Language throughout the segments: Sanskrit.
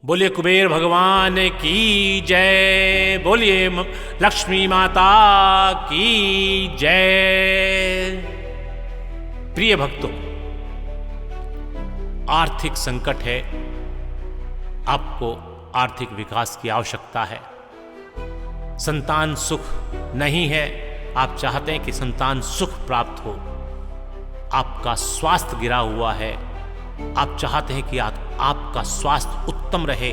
बोलिए कुबेर भगवान की जय। बोलिए लक्ष्मी माता की जय। प्रिय भक्तों, आर्थिक संकट है, आपको आर्थिक विकास की आवश्यकता है। संतान सुख नहीं है, आप चाहते हैं कि संतान सुख प्राप्त हो। आपका स्वास्थ्य गिरा हुआ है, आप चाहते हैं कि आपका स्वास्थ्य उत्तम रहे।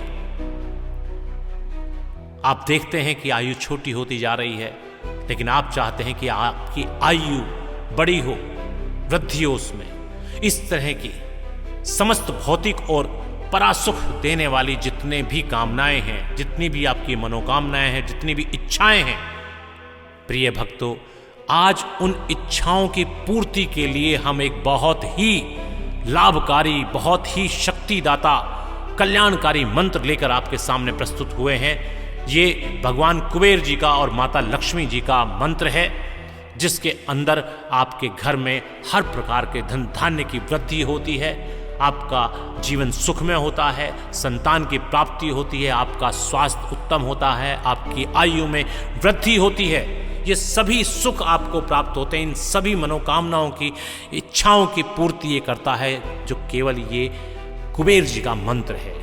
आप देखते हैं कि आयु छोटी होती जा रही है, लेकिन आप चाहते हैं कि आपकी आयु बड़ी हो, वृद्धि हो उसमें। इस तरह की समस्त भौतिक और परासुख देने वाली जितने भी कामनाएं हैं, जितनी भी आपकी मनोकामनाएं हैं, जितनी भी इच्छाएं हैं, प्रिय भक्तों, आज उन इच्छाओं की पूर्ति के लिए हम एक बहुत ही लाभकारी, बहुत ही शक्तिदाता, कल्याणकारी मंत्र लेकर आपके सामने प्रस्तुत हुए हैं। ये भगवान कुबेर जी का और माता लक्ष्मी जी का मंत्र है, जिसके अंदर आपके घर में हर प्रकार के धन धान्य की वृद्धि होती है, आपका जीवन सुखमय होता है, संतान की प्राप्ति होती है, आपका स्वास्थ्य उत्तम होता है, आपकी आयु में वृद्धि होती है। ये सभी सुख आपको प्राप्त होते हैं। इन सभी मनोकामनाओं की, इच्छाओं की पूर्ति ये करता है, जो केवल ये कुबेर जी का मंत्र है।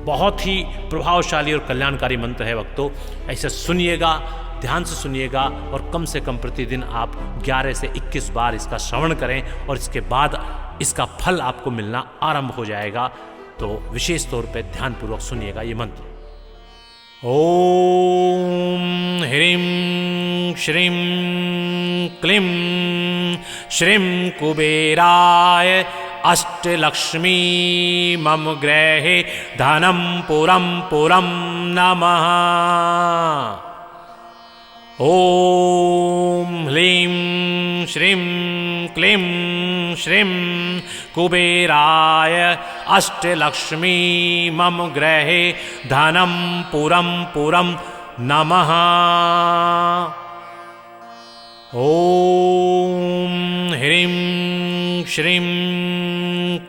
बहुत ही प्रभावशाली और कल्याणकारी मंत्र है भक्तों। ऐसे सुनिएगा, ध्यान से सुनिएगा, और कम से कम प्रतिदिन आप 11 से 21 बार इसका श्रवण करें, और इसके बाद इसका फल आपको मिलना आरंभ हो जाएगा। तो विशेष तौर पर ध्यानपूर्वक सुनिएगा ये मंत्र। ओम ह्रीं श्रीं क्लीं श्रीं कुबेराय अष्टलक्ष्मी मम गृहे धनं पुरं पुरं नमः। ओम ह्रीं श्रीं क्लीं श्रीं कुबेराय अष्टलक्ष्मी मम गृहे धनं पुरं पुरं नमः। ओम ह्रीं श्रीं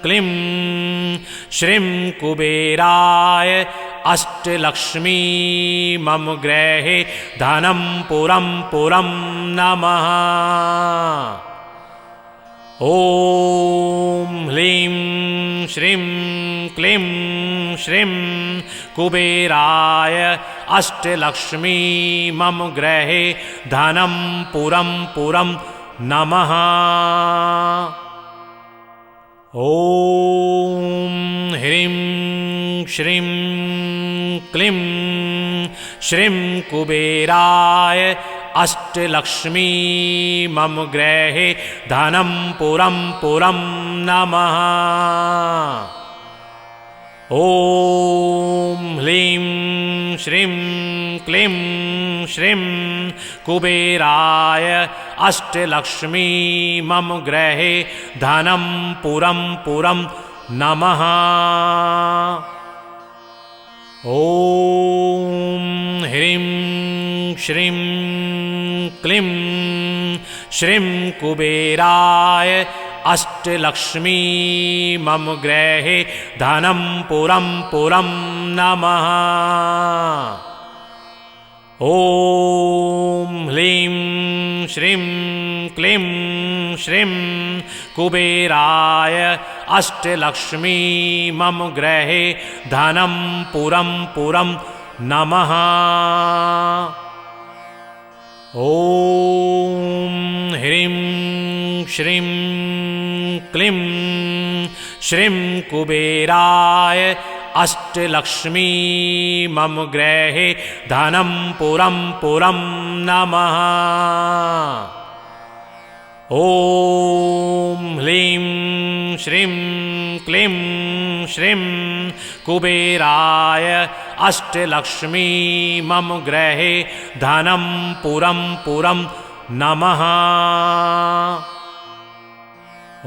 क्लीं श्रीं कुबेराय अष्टलक्ष्मी मम गृहे धनं पुरं पुरं नमः। ओम ह्रीं श्रीं क्लीं श्रीं कुबेराय अष्टलक्ष्मी मम गृहे धनं पुरं पुरं नमः। ओम ह्रीं श्रीं क्लीं श्रीं कुबेराय अष्टलक्ष्मी मम गृहे धनं पुरं पुरं नमः। ओम ह्रीं श्रीं क्लीं श्रीं कुबेराय अष्टलक्ष्मी मम गृहे धनं पुरं पुरं नमः। ओम ह्रीं श्रीं क्लीं श्रीं कुबेराय अष्टलक्ष्मी मम गृहे धनं पुरं पुरं नमः। ओम ह्रीं श्रीं क्लीं श्रीं कुबेराय अष्टलक्ष्मी मम गृहे धनं पुरं पुरं नमः। ओम ह्रीं श्रीं क्लीं श्रीं कुबेराय अष्टलक्ष्मी मम गृहे धनं पुरं पुरं नमः। ओम ह्रीं श्रीं क्लीं श्रीं कुबेराय अष्टलक्ष्मी मम गृहे धनं पुरं पुरं नमः।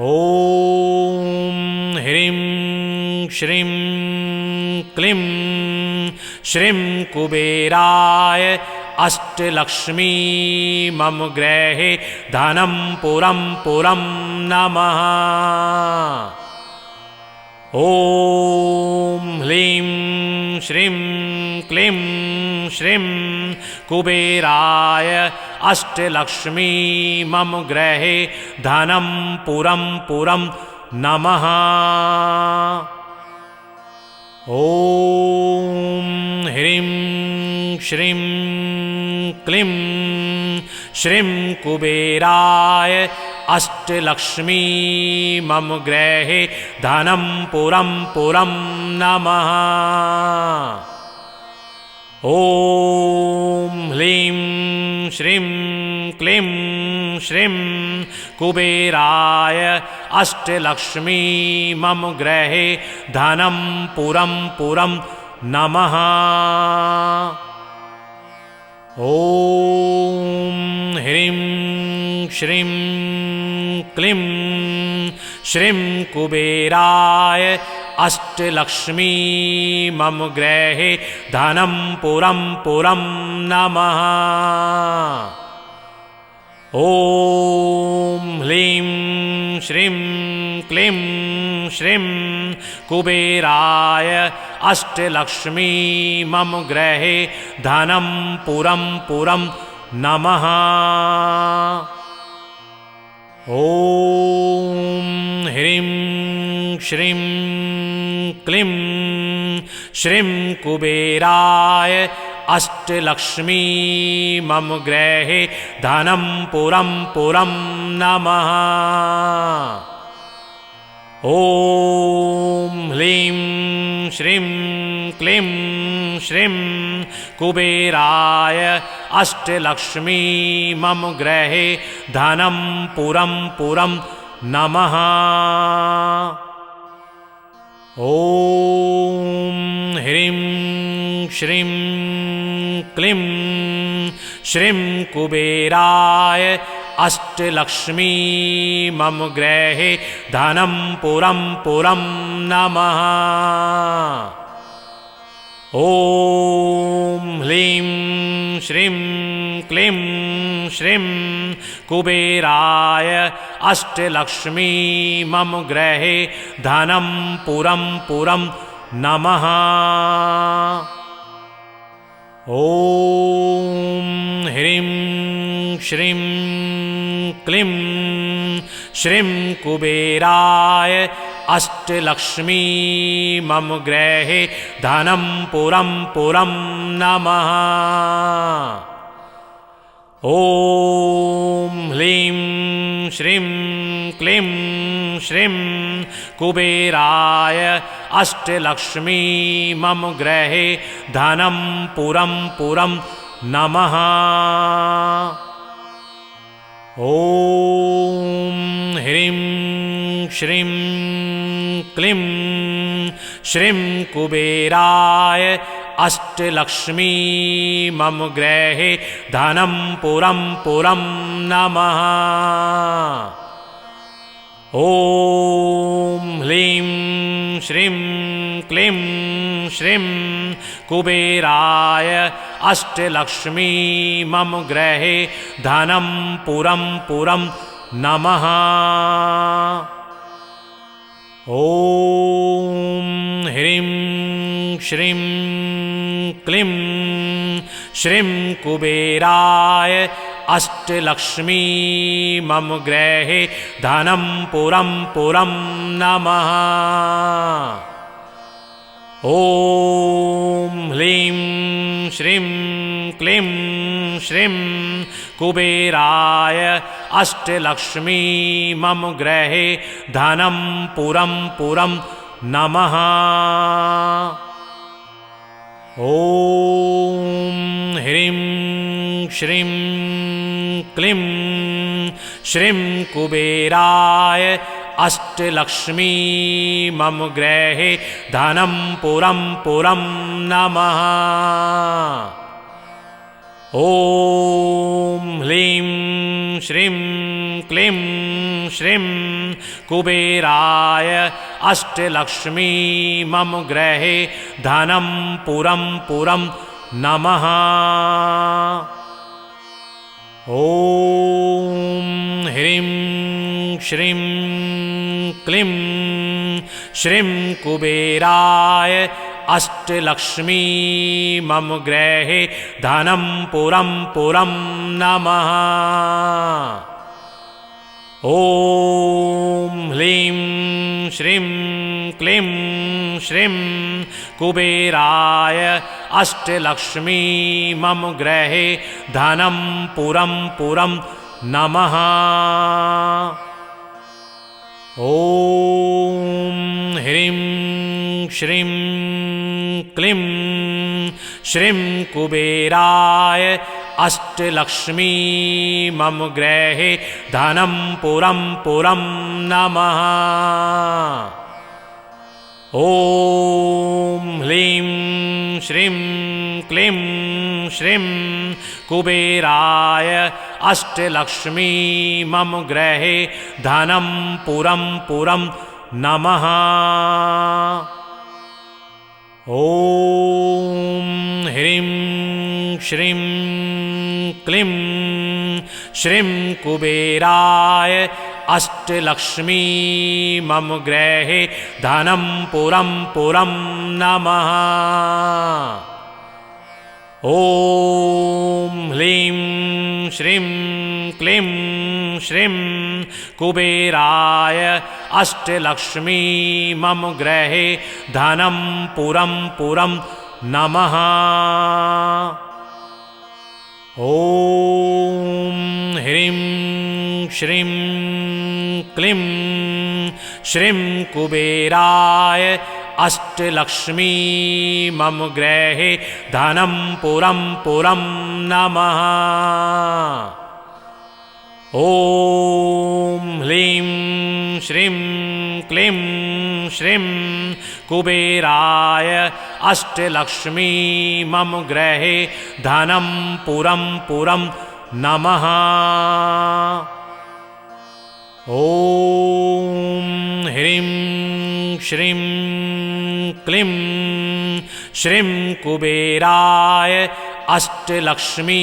ओम ह्रीं श्रीं क्लीं श्रीं कुबेराय अष्टलक्ष्मी मम गृहे धनं पुरं पुरं नमः। ॐ ह्लीं श्रीं क्लीं श्रीं कुबेराय अष्टलक्ष्मी मम गृहे धनं पुरं पुरं नमः। ॐ ह्रीं श्रीं क्लीं श्रीं कुबेराय अष्टलक्ष्मी मम गृहे धनं पुरं पुरं नमः। ॐ ह्लीं श्रीं क्लीं श्रीं कुबेराय अष्टलक्ष्मी मम गृहे धनं पुरं पुरं नमः। ॐ ह्रीं श्रीं क्लीं श्रीं कुबेराय अष्टलक्ष्मी मम गृहे धनं पुरं पुरं नमः। ॐ ह्लीं श्रीं क्लीं श्रीं कुबेराय अष्टलक्ष्मी मम गृहे धनं पुरं पुरं नमः। ॐ ह्रीं श्रीं क्लीं श्रीं कुबेराय अष्टलक्ष्मी मम गृहे धनं पुरं पुरं नमः। ॐ ह्लीं श्रीं क्लीं श्रीं कुबेराय अष्टलक्ष्मी मम गृहे धनं पुरं पुरं नमः। ॐ ह्रीं श्रीं क्लीं श्रीं कुबेराय अष्टलक्ष्मी मम गृहे धनं पुरं पुरं नमः। ॐ ह्लीं श्रीं क्लीं श्रीं कुबेराय अष्टलक्ष्मी मम गृहे धनं पुरं पुरं नमः। ॐ ह्रीं श्रीं क्लीं श्रीं कुबेराय अष्टलक्ष्मी मम गृहे धनं पुरं पुरं नमः। ॐ ह्लीं श्रीं क्लीं श्रीं कुबेराय अष्टलक्ष्मी मम गृहे धनं पुरं पुरं नमः। ॐ ह्रीं श्रीं क्लीं श्रीं कुबेराय अष्टलक्ष्मी मम गृहे धनं पुरं पुरं नमः। ॐ ह्लीं श्रीं क्लीं श्रीं कुबेराय अष्टलक्ष्मी मम गृहे धनं पुरं पुरं नमः। ॐ ह्रीं श्रीं क्लीं श्रीं कुबेराय अष्टलक्ष्मी मम गृहे धनं पुरं पुरं नमः। ॐ ह्लीं श्रीं क्लीं श्रीं कुबेराय अष्टलक्ष्मी मम गृहे धनं पुरं पुरं नमः। ॐ ह्रीं श्रीं क्लीं श्रीं कुबेराय अष्टलक्ष्मी मम गृहे धनं पुरं पुरं नमः। ॐ ह्लीं श्रीं क्लीं श्रीं कुबेराय अष्टलक्ष्मी मम गृहे धनं पुरं पुरं नमः। ॐ ह्रीं श्रीं क्लीं श्रीं कुबेराय अष्टलक्ष्मी मम गृहे धनं पुरं पुरं नमः। ॐ ह्लीं श्रीं क्लीं श्रीं कुबेराय अष्टलक्ष्मी मम गृहे धनं पुरं पुरं नमः। ॐ ह्रीं श्रीं क्लीं श्रीं कुबेराय अष्टलक्ष्मी मम गृहे धनं पुरं पुरं नमः। ॐ ह्लीं श्रीं क्लीं श्रीं कुबेराय अष्टलक्ष्मी मम गृहे धनं पुरं पुरं नमः। ॐ ह्रीं श्रीं क्लीं श्रीं कुबेराय अष्टलक्ष्मी मम गृहे धनं पुरं पुरं नमः। ॐ ह्लीं श्रीं क्लीं श्रीं कुबेराय अष्टलक्ष्मी मम गृहे धनं पुरं पुरं नमः। ॐ ह्रीं श्रीं क्लीं श्रीं कुबेराय अष्टलक्ष्मी मम गृहे धनं पुरं पुरं नमः। ॐ ह्लीं श्रीं क्लीं श्रीं कुबेराय अष्टलक्ष्मी मम गृहे धनं पुरं पुरं नमः। ॐ ह्रीं श्रीं क्लीं श्रीं कुबेराय अष्टलक्ष्मी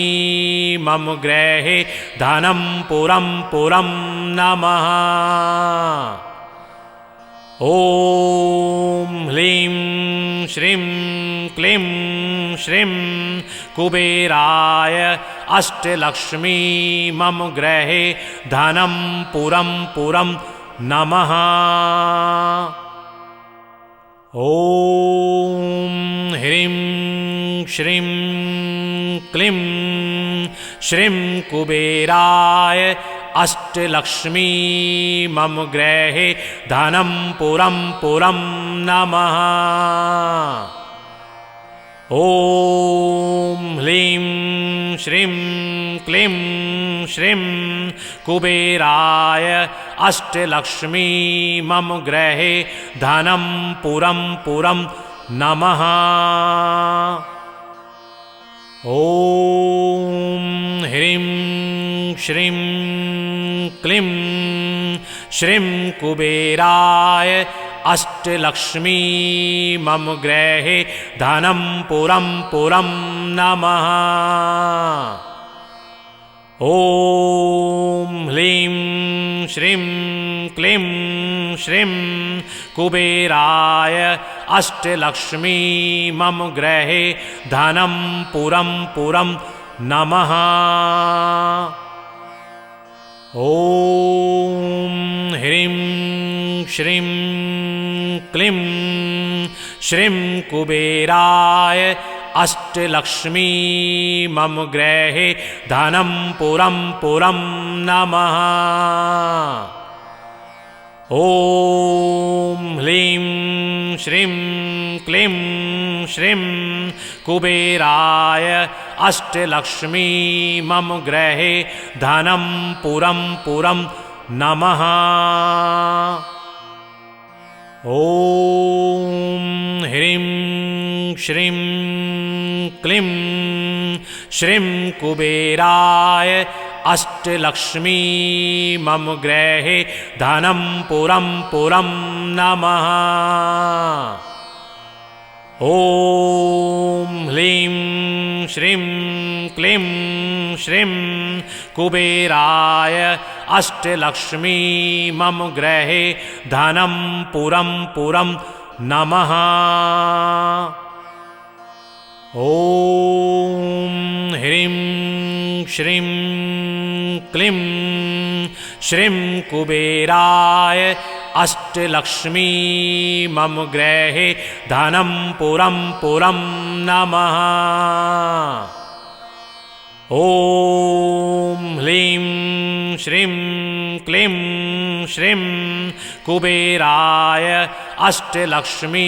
मम गृहे धनं पुरं पुरं नमः। ॐ ह्लीं श्रीं क्लीं श्रीं कुबेराय अष्टलक्ष्मी मम गृहे धनं पुरं पुरं नमः। ॐ ह्रीं श्रीं क्लीं श्रीं कुबेराय अष्टलक्ष्मी मम गृहे धनं पुरं पुरं नमः। ॐ ह्लीं श्रीं क्लीं श्रीं कुबेराय अष्टलक्ष्मी मम गृहे धनं पुरं पुरं नमः। ॐ ह्रीं श्रीं क्लीं श्रीं कुबेराय अष्टलक्ष्मी मम गृहे धनं पुरं पुरं नमः। ॐ ह्लीं श्रीं क्लीं श्रीं कुबेराय अष्टलक्ष्मी मम गृहे धनं पुरं पुरं नमः। ॐ ह्रीं श्रीं क्लीं श्रीं कुबेराय अष्टलक्ष्मी मम गृहे धनं पुरं पुरं नमः। ॐ ह्लीं श्रीं क्लीं श्रीं कुबेराय अष्टलक्ष्मी मम गृहे धनं पुरं पुरं नमः। ॐ ह्रीं श्रीं क्लीं श्रीं कुबेराय अष्टलक्ष्मी मम गृहे धनं पुरं पुरं नमः। ॐ ह्लीं श्रीं क्लीं श्रीं कुबेराय अष्टलक्ष्मी मम गृहे धनं पुरं पुरं नमः। ॐ ह्रीं श्रीं क्लीं श्रीं कुबेराय अष्टलक्ष्मी मम गृहे धनं पुरं पुरं नमः। ॐ ह्रीं श्रीं क्लीं श्रीं कुबेराय अष्टलक्ष्मी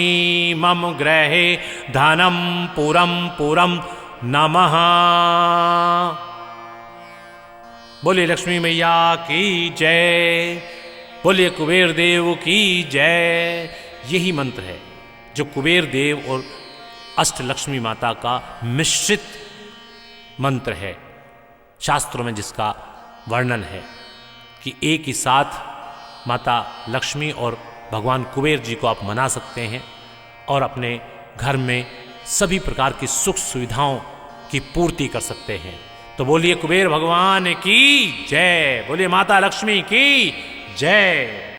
मम गृहे धनं पुरं पुरं नमः। बोलिए लक्ष्मी मैया की जय, बोलिए कुबेर देव की जय। यही मंत्र है जो कुबेर देव और अष्टलक्ष्मी माता का मिश्रित मंत्र है, शास्त्रों में जिसका वर्णन है कि एक ही साथ माता लक्ष्मी और भगवान कुबेर जी को आप मना सकते हैं और अपने घर में सभी प्रकार की सुख सुविधाओं की पूर्ति कर सकते हैं। तो बोलिए कुबेर भगवान की जय, बोलिए माता लक्ष्मी की जय।